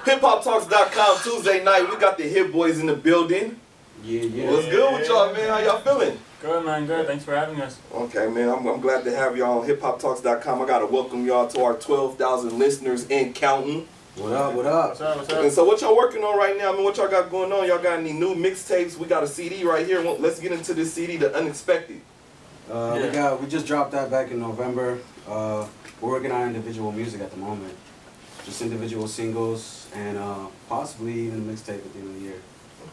Hiphoptalks.com Tuesday night. We got the Hittboyz in the building. Yeah. What's good with y'all, man? How y'all feeling? Good, man. Good. Thanks for having us. Okay, man. I'm glad to have y'all on hiphoptalks.com. I gotta welcome y'all to our 12,000 listeners and counting. What up? What up? What's up? What's up? And so, what y'all working on right now? I mean, what y'all got going on? Y'all got any new mixtapes? We got a CD right here. Let's get into this CD, The Unexpected. We just dropped that back in November. We're working on individual music at the moment, just individual singles and possibly even a mixtape at the end of the year.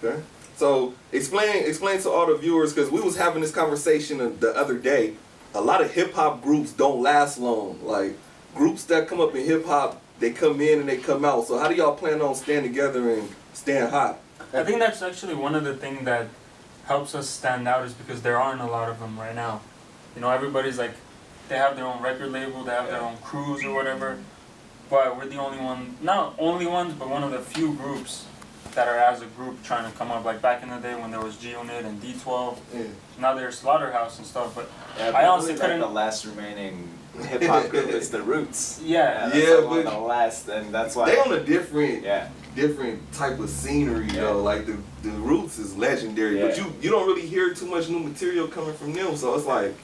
Okay. So explain to all the viewers, because we was having this conversation the other day. A lot of hip hop groups don't last long. Like groups that come up in hip hop, they come in and they come out. So how do y'all plan on staying together and staying hot? I think that's actually one of the things that helps us stand out is because there aren't a lot of them right now. You know, everybody's like, they have their own record label, they have their own crews or whatever. But we're the only one, not only ones, but one of the few groups that are as a group trying to come up. Like back in the day when there was G-Unit and D12. Yeah. Now there's Slaughterhouse and stuff. But yeah, I honestly really couldn't. Like the last remaining hip hop group is the Roots. Yeah. That's one of the last, and that's why they on a different type of scenery though. Like the Roots is legendary, but you don't really hear too much new material coming from them. So it's like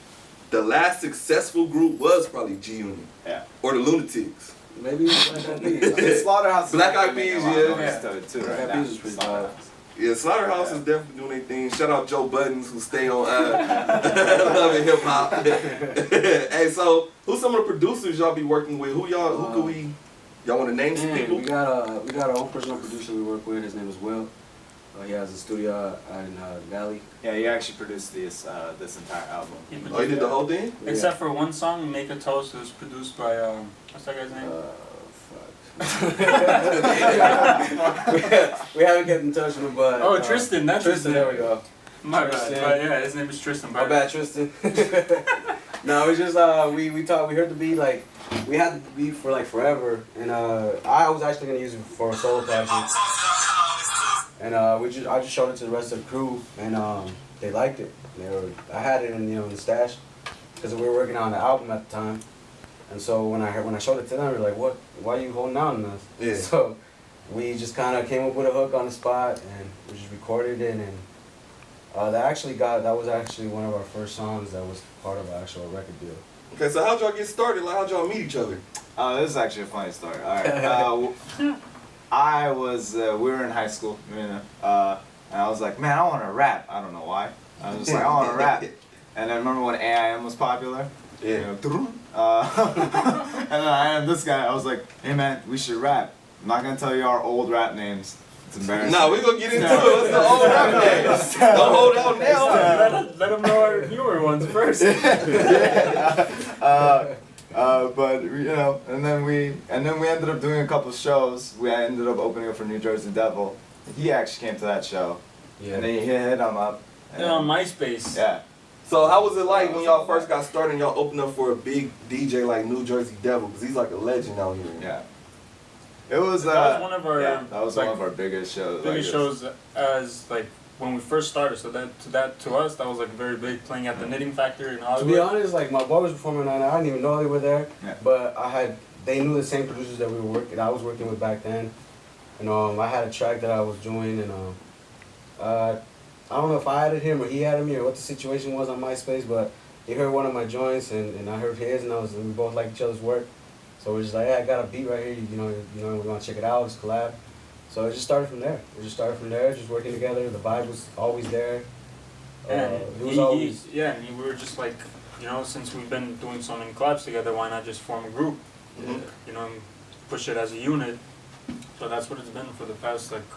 the last successful group was probably G-Unit, or the Lunatics. Maybe Black Eyed Peas. Slaughterhouse. Black Eyed Peas, Black Eyed Peas is pretty bad. Yeah, Slaughterhouse is definitely doing their thing. Shout out Joe Buttons who stay on loving hip hop. Hey, so who's some of the producers y'all be working with? Who y'all want to name some people? We got our own personal producer we work with. His name is Will. He has a studio in Valley. Yeah, he actually produced this entire album. He did the whole thing? Except for one song, Make a Toast, it was produced by, what's that guy's name? we haven't get in touch with him, but... Oh, Tristan, that's Tristan, there we go. My bad, but yeah, his name is Tristan. My bad, Tristan. No, we just, we heard the beat, like, we had the beat for, like, forever, and I was actually going to use it for a solo project. And I just showed it to the rest of the crew, and they liked it. I had it in the stash because we were working on the album at the time. And so when I showed it to them, they were like, "What? Why are you holding out on this?" Yeah. So we just kind of came up with a hook on the spot, and we just recorded it, and that was actually one of our first songs that was part of our actual record deal. Okay, so how'd y'all get started? Like how'd y'all meet each other? This is actually a funny story. All right. We were in high school, and I was like, man, I want to rap. I don't know why. I was just like, I want to rap. And I remember when AIM was popular. Yeah. You know, and then I had this guy. I was like, hey man, we should rap. I'm not gonna tell you our old rap names. It's embarrassing. Nah, we're gonna get into it. What's the old rap names? Don't hold out now. Let them know our newer ones first. But you know, and then we ended up doing a couple shows. We ended up opening up for New Jersey Devil. He actually came to that show, and then he hit him up. And on MySpace. Yeah. So how was it like when y'all first got started and y'all opened up for a big DJ like New Jersey Devil? Because he's like a legend out here. Yeah. It was. That was one of our. That was one of our biggest shows. Biggest shows as like when we first started. So to us that was like very big, playing at the Knitting Factory in Hollywood. To be honest, like my boy was performing on it. I didn't even know they were there. Yeah. But they knew the same producers that I was working with back then. And I had a track that I was doing, and I don't know if I added him or he added me or what the situation was on MySpace, but he heard one of my joints and I heard his, and we both liked each other's work. So we're just like, hey, I got a beat right here, you know, we're gonna check it out, let's collab. So it just started from there. Just working together. The vibe was always there. And we were just like, you know, since we've been doing so many collabs together, why not just form a group? Mm-hmm. You know, and push it as a unit. So that's what it's been for the past like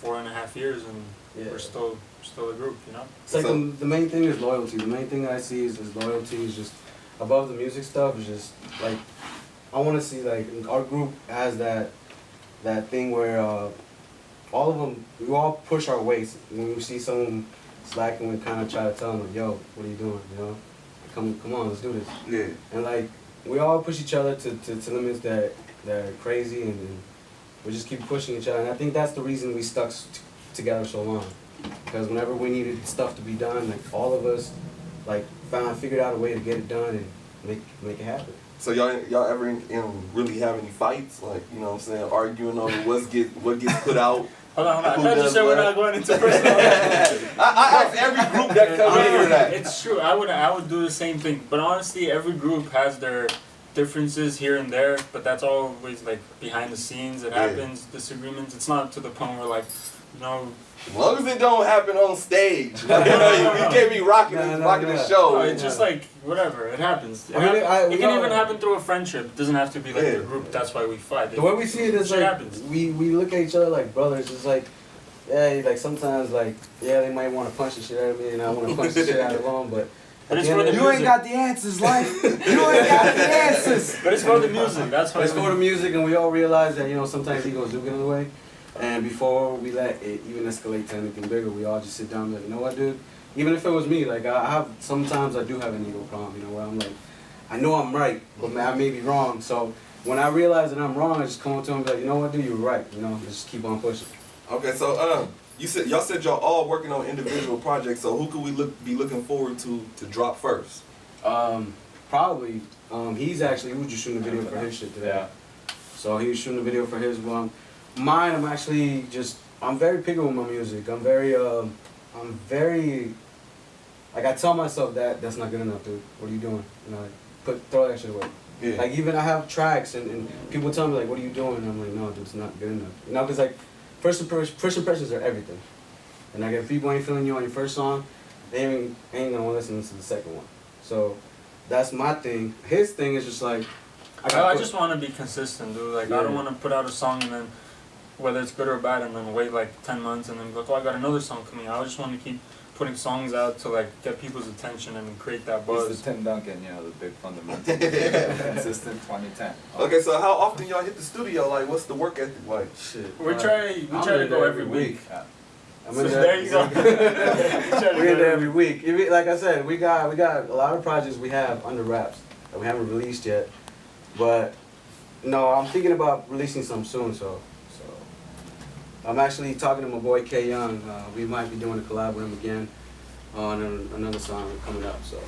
4.5 years, and we're still a group, you know. It's like the main thing is loyalty. The main thing that I see is loyalty. Is just above the music stuff. Is just like I want to see like our group has that thing where all of them, we all push our weights. When we see someone slacking, we kind of try to tell them like, yo, what are you doing? You know, come on, let's do this. Yeah. And like we all push each other to limits that are crazy, and we just keep pushing each other. And I think that's the reason we stuck together so long. Because whenever we needed stuff to be done, like all of us, like figured out a way to get it done and make it happen. So y'all ever in really have any fights? Like, you know what I'm saying, arguing on what gets put out? Hold on. I thought you said we're not going into personal. I ask every group that comes in here that. It's true. I would do the same thing. But honestly, every group has their differences here and there. But that's always like behind the scenes. It happens. Disagreements. It's not to the point where like, you know. As long as it don't happen on stage, you can't be rocking the show. No, it's just like whatever. It happens. It can even happen through a friendship. It doesn't have to be like a group. That's why we fight. The way we see it is like happens. we look at each other like brothers. It's like like sometimes like they might want to punch the shit out of me and I want to punch the shit out of them, but. It's for the you ain't got the answers, life. You ain't got the answers. But it's for the music. That's why. It's for the music, and we all realize that sometimes egos do get in the way. And before we let it even escalate to anything bigger, we all just sit down and be like, you know what, dude? Even if it was me, like sometimes I do have an ego problem, where I'm like, I know I'm right, but I may be wrong. So when I realize that I'm wrong, I just come up to him and be like, you know what, dude, you're right. Just keep on pushing. Okay, so y'all said y'all all working on individual projects. So who could we be looking forward to drop first? Probably he was just shooting a video for his shit today. Yeah. So he was shooting a video for his one. Mine, I'm very picky with my music. I'm very, like I tell myself that's not good enough, dude. What are you doing? Throw that shit away. Yeah. Like even I have tracks and people tell me like, what are you doing? And I'm like, no, dude, it's not good enough. Because like, first impressions are everything. And like if people ain't feeling you on your first song, they ain't gonna listen to the second one. So that's my thing. His thing is just like, I just want to be consistent, dude. Like I don't want to put out a song and then, whether it's good or bad, and then wait like 10 months and then be like, oh, I got another song coming out. I just want to keep putting songs out to like get people's attention and create that buzz. It's the Tim Duncan, the big fundamental. Consistent 2010. Okay, so how often y'all hit the studio? Like, what's the work ethic like? Shit. We try to go every week. Yeah. So there you go. We're in there every week. Like I said, we got a lot of projects we have under wraps that we haven't released yet. But no, I'm thinking about releasing some soon. So I'm actually talking to my boy K Young. We might be doing a collab with him again on another song coming up. So.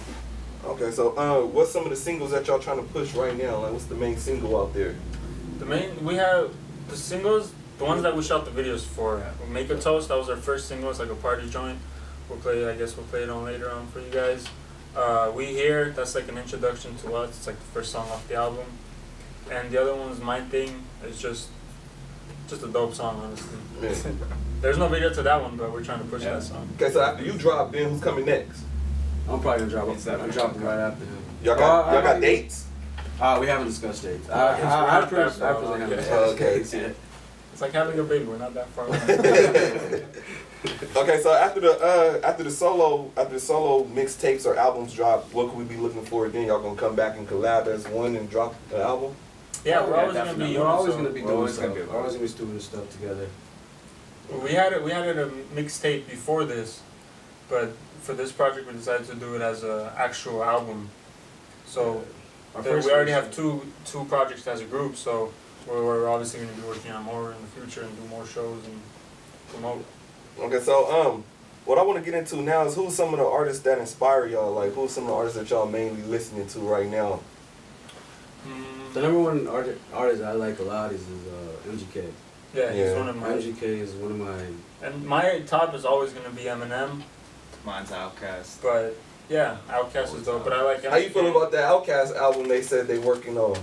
Okay, so what's some of the singles that y'all trying to push right now? Like, what's the main single out there? We have the singles, the ones that we shot the videos for. Make a Toast, that was our first single. It's like a party joint. We'll play it on later on for you guys. We Here, that's like an introduction to us. It's like the first song off the album. And the other one's My Thing. It's just a dope song, honestly. Yeah. There's no video to that one, but we're trying to push that song. Okay, so after you drop, then who's coming next? I'm probably gonna drop. I'm dropping right after him. Y'all got dates? We haven't discussed dates. I personally haven't discussed dates yet. It's like having a baby. We're not that far away. Okay, so after the solo mixtapes or albums drop, what can we be looking for? Then y'all gonna come back and collab as one and drop the album? Yeah, we're always gonna be doing stuff. We're always gonna be doing stuff together. We had a mixtape before this, but for this project we decided to do it as an actual album. So we already have two projects as a group. So we're obviously gonna be working on more in the future and do more shows and promote. Okay, so what I want to get into now is who's some of the artists that inspire y'all? Like, who's some of the artists that y'all mainly listening to right now? The number one artist I like a lot is MGK. Yeah, he's one of my. MGK is one of my. And my top is always gonna be Eminem. Mine's Outkast. But yeah, Outkast is dope. But I like MGK. How you feel about the Outkast album? They said they working on.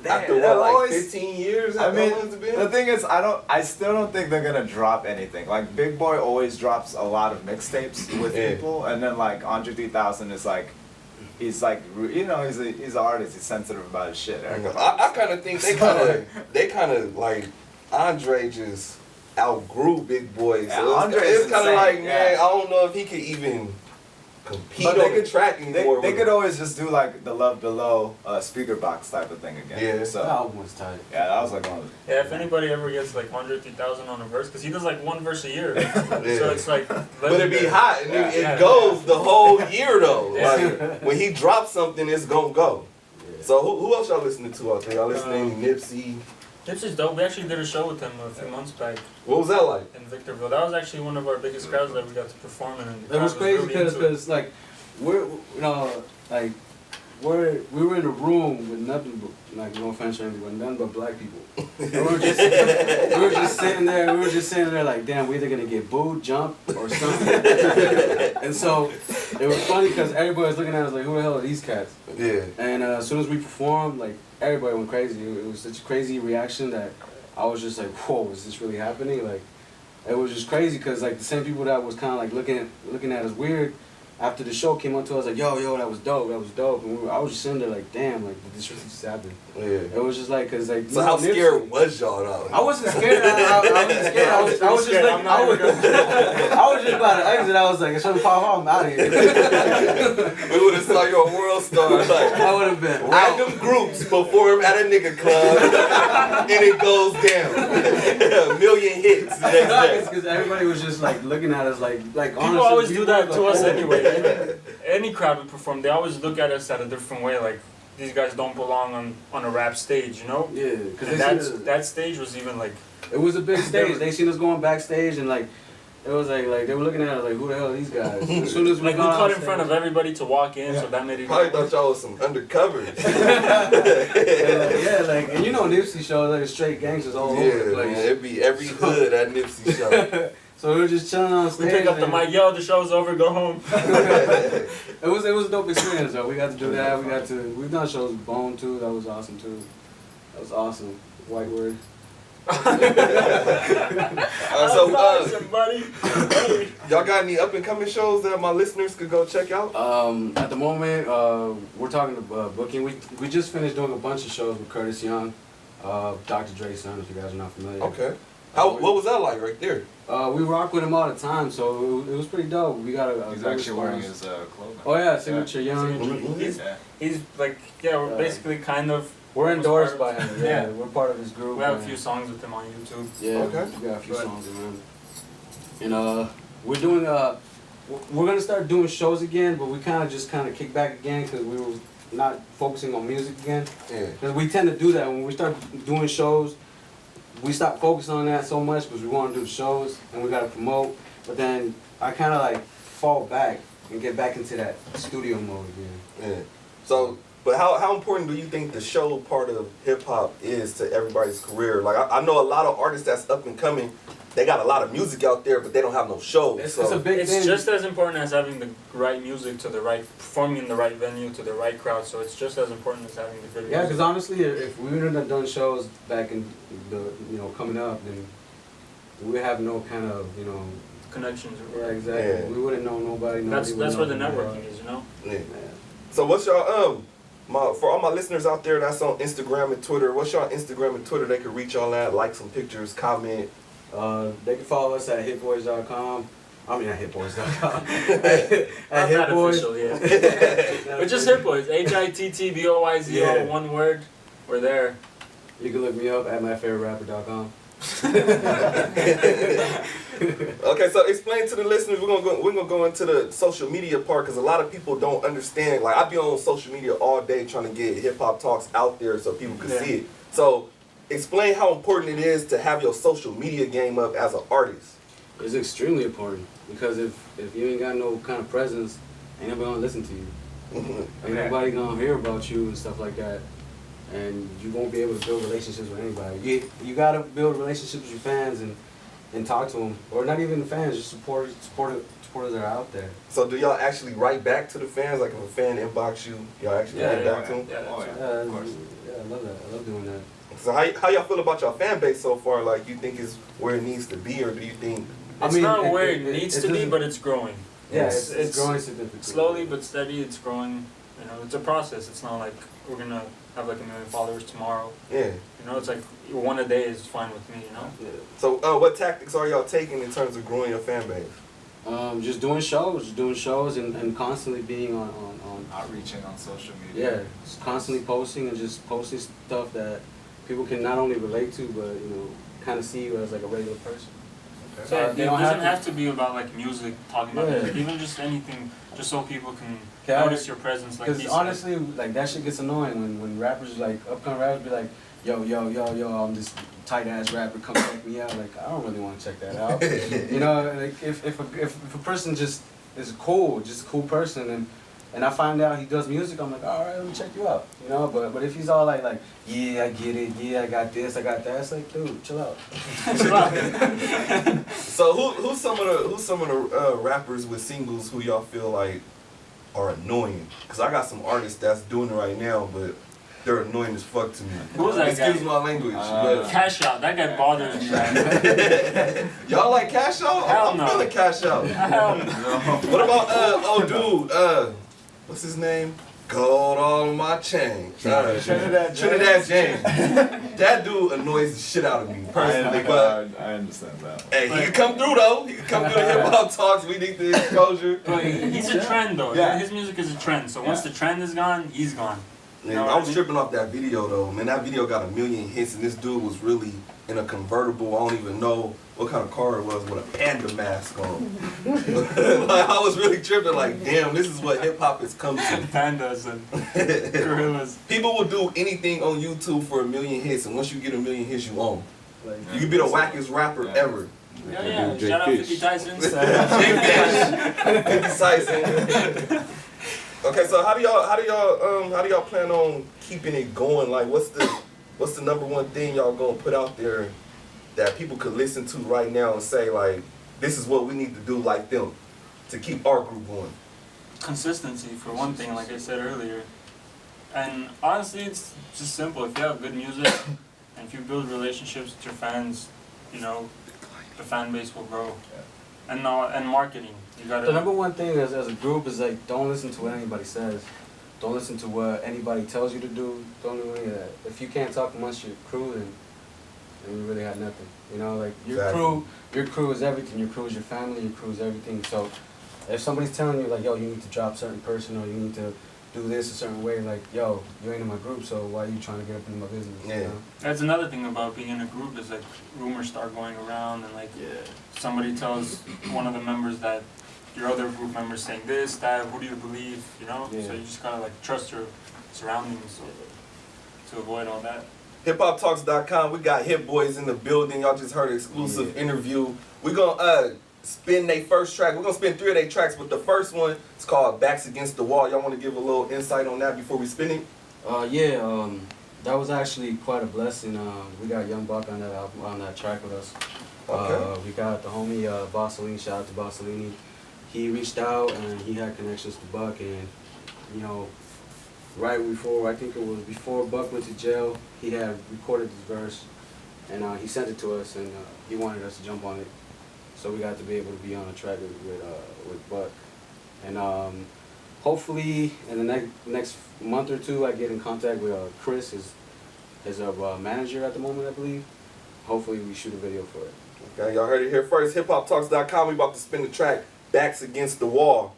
After what, like 15 years? I mean, the thing is, I still don't think they're gonna drop anything. Like Big Boy always drops a lot of mixtapes with people, and then like Andre 3000 is like. He's like, he's an artist. He's sensitive about his shit. I kind of think they kind of like Andre just outgrew Big Boy. So it's kind of like, man, I don't know if he could even compete on the track anymore. They could always just do like the Love Below speaker box type of thing again. Yeah, that album was tight. Yeah, that was like one of the. Yeah, if anybody ever gets like 150,000 on a verse, because he does like one verse a year, so it's like. But it be hot, and it goes the whole year though. Like when he drops something, it's gonna go. Yeah. So who else y'all listening to out there? Y'all listening to Nipsey? Nipsey's dope. We actually did a show with him a few months back. What was that like? In Victorville. That was actually one of our biggest crowds that we got to perform in. It was crazy because like we're like we were in a room with nothing but, like, no offense or anything, but nothing but black people. And we were just sitting there like, damn, we're either gonna get booed, jumped, or something. And so it was funny because everybody was looking at us like, who the hell are these cats? Yeah. And as soon as we performed, like, everybody went crazy. It was such a crazy reaction that I was just like, whoa, is this really happening? Like, it was just crazy because, like, the same people that was kind of like looking at us weird after the show came up to us like, yo, that was dope. And I was just sitting there like, damn, like, did this really just happen? Yeah. It was just like, cause like. So how scared was y'all though? I wasn't scared. I wasn't scared. I was just like, I was just about to exit. I was like, if something pop off, I'm out of here. We would have saw you a world star. Like, I would have been. random groups perform at a nigga club, and it goes down. A million hits the next day. Because everybody was just like looking at us like People honestly. always do that like, to us oh. anyway. Any crowd we perform, they always look at us at a different way. Like, these guys don't belong on a rap stage, you know? Yeah, And because that stage was even like. it was a big stage. They seen us going backstage and like it was like they were looking at us like, who the hell are these guys? As soon as Like, we got cut on in front of everybody to walk in, so that made it. Probably thought y'all was some undercovers. yeah, like, and you know Nipsey shows like straight gangsters all over the Yeah, place. man, it'd be every hood at Nipsey show. So we were just chilling on stage. We pick up the and mic, yo, the show's over, go home. it was a dope experience though. We got to do that. We've done shows with Bone too. That was awesome too. That was awesome. White word. Somebody. Y'all got any up and coming shows that my listeners could go check out? At the moment, we're talking to booking. We just finished doing a bunch of shows with Curtis Young, Dr. Dre's son, if you guys are not familiar. Okay. What was that like right there? We rock with him all the time, so it was pretty dope. We got a He's good actually wearing response. his clothing. Oh yeah, Signature Young. Yeah. He's like, yeah, we're basically kind of. We're endorsed part by of- him. Yeah, yeah. we're part of his group. We have a and- few songs with him on YouTube. Yeah, Okay. we got a few Good. songs around. And we're doing we're gonna start doing shows again, but we kind of kick back again because we were not focusing on music again. Yeah. Because we tend to do that when we start doing shows. We stop focusing on that so much because we want to do shows and we gotta promote. But then I kind of like fall back and get back into that studio mode again. Yeah. So, but how important do you think the show part of hip hop is to everybody's career? Like I know a lot of artists that's up and coming. They got a lot of music out there, but they don't have no shows. It's so a big It's thing. just as important as having the right music to the right, performing in the right venue to the right crowd. So it's just as important as having the good Yeah, music. because honestly, if we wouldn't have done shows back in the coming up, then we have no kind of Connections. Or yeah, whatever. exactly. Yeah. We wouldn't know nobody. That's would where the know who we networking is, you know. yeah. are. So what's y'all for all my listeners out there that's on Instagram and Twitter, what's y'all Instagram and Twitter they can reach y'all at, like some pictures, comment. They can follow us at Hittboyz.com. I mean, at Hittboyz.com. Not Hittboyz. official, yeah. But just Hittboyz, HITTBOYZ, Yeah. one word. We're there. You can look me up at myfavoriterapper.com. Okay, so explain to the listeners. We're gonna go into the social media part because a lot of people don't understand. Like I be on social media all day trying to get hip hop talks out there so people can see it. So explain how important it is to have your social media game up as an artist. It's extremely important because if you ain't got no kind of presence, ain't nobody gonna listen to you. Ain't nobody gonna hear about you and stuff like that. And you won't be able to build relationships with anybody. You gotta build relationships with your fans and talk to them, or not even the fans, just supporters that are out there. So do y'all actually write back to the fans? Like if a fan inbox you, y'all actually write back to them? Yeah, Oh, that's yeah. right. Of course. Yeah, I love that. I love doing that. So how y'all feel about your fan base so far? Like you think it's where it needs to be, or do you think? It's not where it needs to be, but it's growing. Yeah, it's growing significantly. Slowly but steady, it's growing. You know, it's a process. It's not like we're gonna have like 1 million followers tomorrow. Yeah. You know, it's like one a day is fine with me. You know. Yeah. So what tactics are y'all taking in terms of growing your fan base? Just doing shows and constantly being on Outreaching on social media. yeah, just constantly posting and just posting stuff that people can not only relate to, but kind of see you as like a regular person. So it they don't doesn't have have to be about like music, talking about Yeah. music, even just anything, just so people can Yeah, notice your presence. Like Because he honestly, like that shit gets annoying when rappers like upcoming rappers be like, yo, I'm this tight ass rapper, come check me out. Like I don't really want to check that out. Like if a person just is cool, just a cool person, and and I find out he does music, I'm like, all right, let me check you out, you know. But if he's all like, yeah, I get it, yeah, I got this, I got that, it's like, dude, chill out. So who's some of the rappers with singles who y'all feel like are annoying? Cause I got some artists that's doing it right now, but they're annoying as fuck to me. Who's that guy? Excuse my language. But Cash Out. That guy bothers me, man. y'all like Cash Out? Hell I'm no. feeling Cash Out. Hell no. What about dude, what's his name? Gold on my chain. Trinidad James. That dude annoys the shit out of me personally, but I understand that. hey, he can come through though. He can come through the hip hop talks. We need the exposure. But he's a trend though. Yeah. His music is a trend. So once the trend is gone, he's gone. Man, I was tripping off that video though. Man, that video got 1 million hits, and this dude was really in a convertible. I don't even know what kind of car it was with a panda mask on. Like, I was really tripping. Like, damn, this is what hip hop has come to. Pandas and gorillas. People will do anything on YouTube for 1 million hits, and once you get 1 million hits, you own. Like, You can be the wackest rapper ever. Yeah. Shout out 50 Tyson. Jay Fish, 50 Tyson. Okay, so how do y'all plan on keeping it going? Like, what's the number one thing y'all gonna put out there that people could listen to right now and say, like, this is what we need to do like them to keep our group going? Consistency for one thing, like I said earlier. And honestly, it's just simple. If you have good music and if you build relationships with your fans, you know, the fan base will grow. And marketing. You gotta. the number one thing as a group is like, don't listen to what anybody says. Don't listen to what anybody tells you to do. Don't do any of that. If you can't talk amongst your crew, then you really have nothing. You know, like your crew is everything. Your crew is your family. Your crew is everything. So if somebody's telling you like, yo, you need to drop a certain person or you need to do this a certain way, like, yo, you ain't in my group, so why are you trying to get up in my business? Yeah. You know? That's another thing about being in a group is like rumors start going around and like somebody tells one of the members that your other group members saying this, that, who do you believe, you know? Yeah. So you just gotta like trust your surroundings to avoid all that. HipHopTalks.com. We got Hittboyz in the building. Y'all just heard an exclusive interview. We're gonna spin their first track. We're gonna spin 3 of their tracks, but the first one is called Backs Against the Wall. Y'all wanna give a little insight on that before we spin it? That was actually quite a blessing. We got Young Buck on that track with us. Okay. We got the homie Bossolini. Shout out to Bossolini. He reached out and he had connections to Buck, and you know, right before, I think it was before Buck went to jail, he had recorded this verse, and he sent it to us, and he wanted us to jump on it, so we got to be able to be on a track with Buck, and hopefully in the next month or two, I get in contact with Chris, his manager at the moment, I believe. Hopefully we shoot a video for it. Okay, y'all heard it here first. HipHopTalks.com. We about to spin the track Backs Against the Wall.